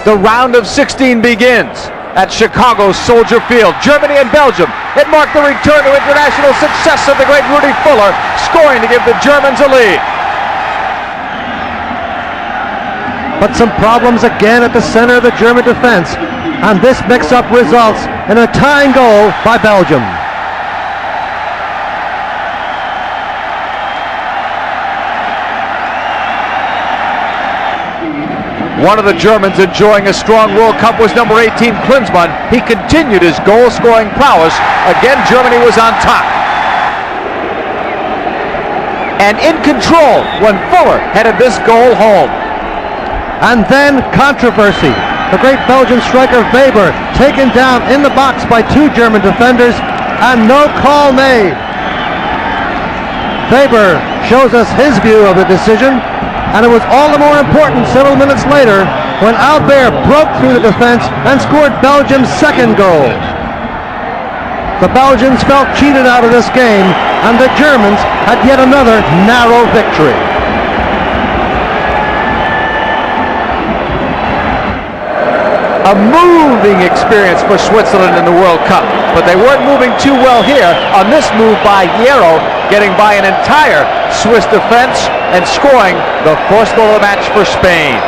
The round of 16 begins at Chicago's Soldier Field. Germany and Belgium. It marked the return to international success of the great Rudy Fuller, scoring to give the Germans a lead. But some problems again at the center of the German defense, and this mix-up results in a tying goal by Belgium. One of the Germans enjoying a strong World Cup was number 18, Klinsmann. He continued his goal-scoring prowess. Again, Germany was on top. And in control when Fuller headed this goal home. And then controversy. The great Belgian striker Weber taken down in the box by two German defenders, and no call made. Weber shows us his view of the decision, and it was all the more important several minutes later when Albert broke through the defense and scored Belgium's second goal. The Belgians felt cheated out of this game, and the Germans had yet another narrow victory. A moving experience for Switzerland in the World Cup, but they weren't moving too well here on this move by Hierro, getting by an entire Swiss defense and scoring the first goal of the match for Spain.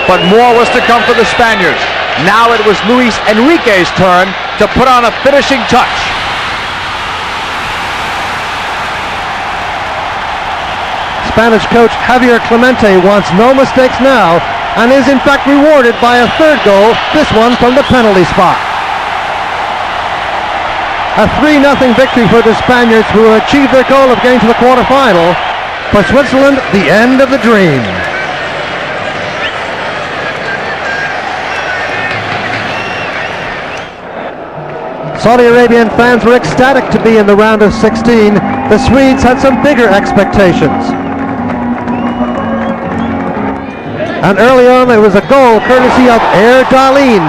But more was to come for the Spaniards. Now it was Luis Enrique's turn to put on a finishing touch. Spanish coach Javier Clemente wants no mistakes now, and is in fact rewarded by a third goal, this one from the penalty spot. A 3-0 victory for the Spaniards, who achieved their goal of getting to the quarterfinal. For Switzerland, the end of the dream. Saudi Arabian fans were ecstatic to be in the round of 16. The Swedes had some bigger expectations. And early on it was a goal courtesy of Erdalin,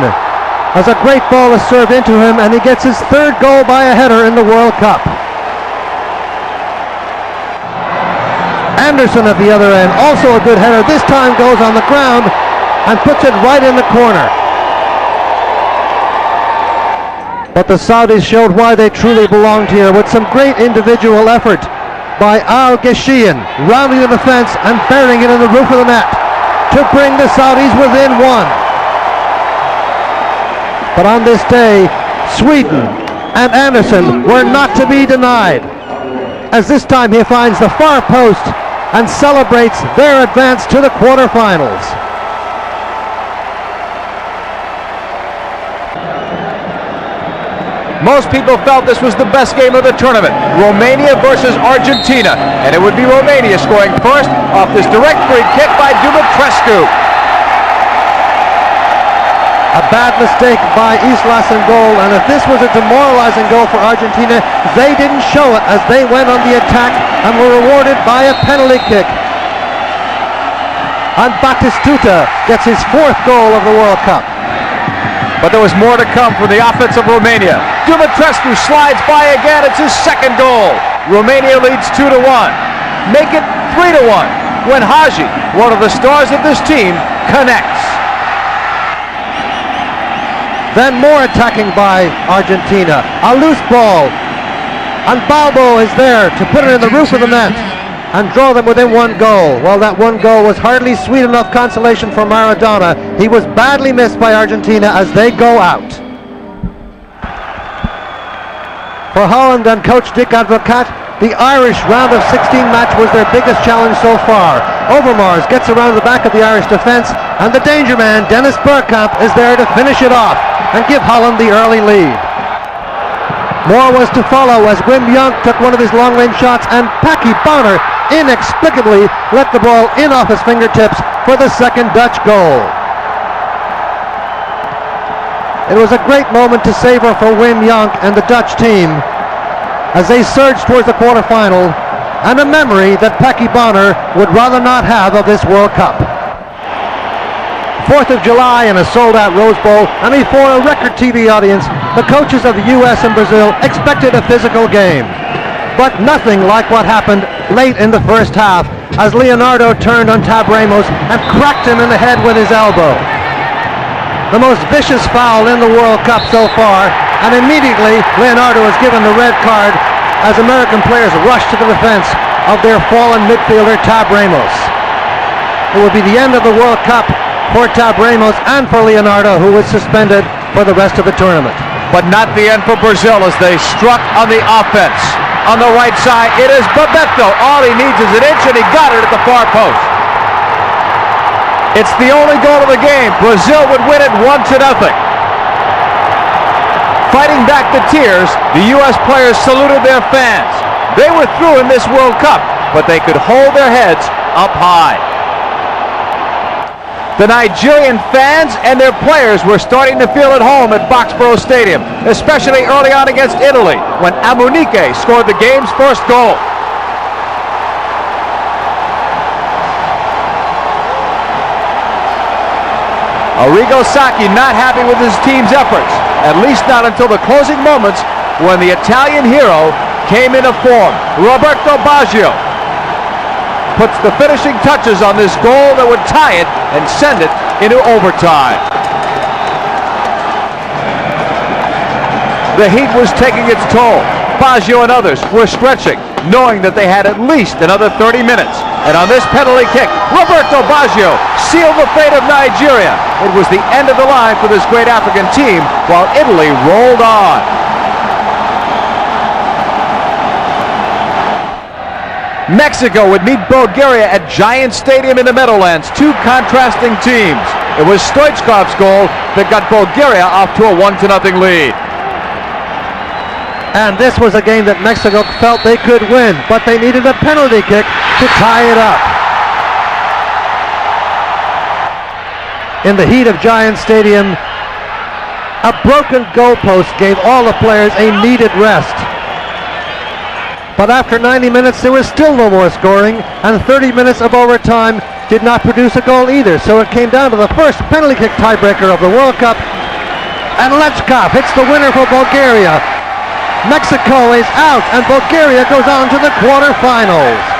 as a great ball is served into him, and he gets his third goal by a header in the World Cup. Anderson at the other end, also a good header, this time goes on the ground and puts it right in the corner. But the Saudis showed why they truly belonged here with some great individual effort by Al-Ghachian, rounding the defense and burying it in the roof of the net to bring the Saudis within one. But on this day, Sweden and Anderson were not to be denied, as this time he finds the far post and celebrates their advance to the quarterfinals. Most people felt this was the best game of the tournament, Romania versus Argentina, and it would be Romania scoring first off this direct free kick by Dumitrescu. A bad mistake by Islas in goal, and if this was a demoralizing goal for Argentina, they didn't show it as they went on the attack and were rewarded by a penalty kick. And Batistuta gets his fourth goal of the World Cup. But there was more to come from the offense of Romania. Dumitrescu slides by again. It's his second goal. Romania leads 2-1. Make it 3-1 when Hagi, one of the stars of this team, connects. Then more attacking by Argentina. A loose ball. And Balbo is there to put it in the roof of the net and draw them within one goal. Well, that one goal was hardly sweet enough consolation for Maradona. He was badly missed by Argentina as they go out. For Holland and coach Dick Advocaat, the Irish round of 16 match was their biggest challenge so far. Overmars gets around the back of the Irish defence, and the danger man, Dennis Bergkamp, is there to finish it off and give Holland the early lead. More was to follow as Wim Jonk took one of his long-range shots, and Paki Bonner inexplicably let the ball in off his fingertips for the second Dutch goal. It was a great moment to savor for Wim Jonk and the Dutch team as they surged towards the quarterfinal, and a memory that Paki Bonner would rather not have of this World Cup. 4th of July in a sold-out Rose Bowl, and before a record TV audience, The coaches of the US and Brazil expected a physical game, but nothing like what happened late in the first half as Leonardo turned on Tab Ramos and cracked him in the head with his elbow. The most vicious foul in the World Cup so far, and immediately Leonardo was given the red card as American players rushed to the defense of their fallen midfielder Tab Ramos. It would be the end of the World Cup for Tab Ramos and for Leonardo, who was suspended for the rest of the tournament. But not the end for Brazil as they struck on the offense. On the right side, it is Bebeto. All he needs is an inch, and he got it at the far post. It's the only goal of the game. Brazil would win it 1-0. Fighting back the tears, the U.S. players saluted their fans. They were through in this World Cup, but they could hold their heads up high. The Nigerian fans and their players were starting to feel at home at Foxborough Stadium, especially early on against Italy, when Amunike scored the game's first goal. Arrigo Sacchi not happy with his team's efforts, at least not until the closing moments when the Italian hero came into form. Roberto Baggio puts the finishing touches on this goal that would tie it and send it into overtime. The heat was taking its toll. Baggio and others were stretching, knowing that they had at least another 30 minutes. And on this penalty kick, Roberto Baggio sealed the fate of Nigeria. It was the end of the line for this great African team, while Italy rolled on. Mexico would meet Bulgaria at Giant Stadium in the Meadowlands, two contrasting teams. It was Stoichkov's goal that got Bulgaria off to a 1-0 lead. And this was a game that Mexico felt they could win, but they needed a penalty kick to tie it up. In the heat of Giant Stadium, a broken goalpost gave all the players a needed rest. But after 90 minutes, there was still no more scoring, and 30 minutes of overtime did not produce a goal either. So it came down to the first penalty kick tiebreaker of the World Cup, and Lechkov hits the winner for Bulgaria. Mexico is out, and Bulgaria goes on to the quarterfinals.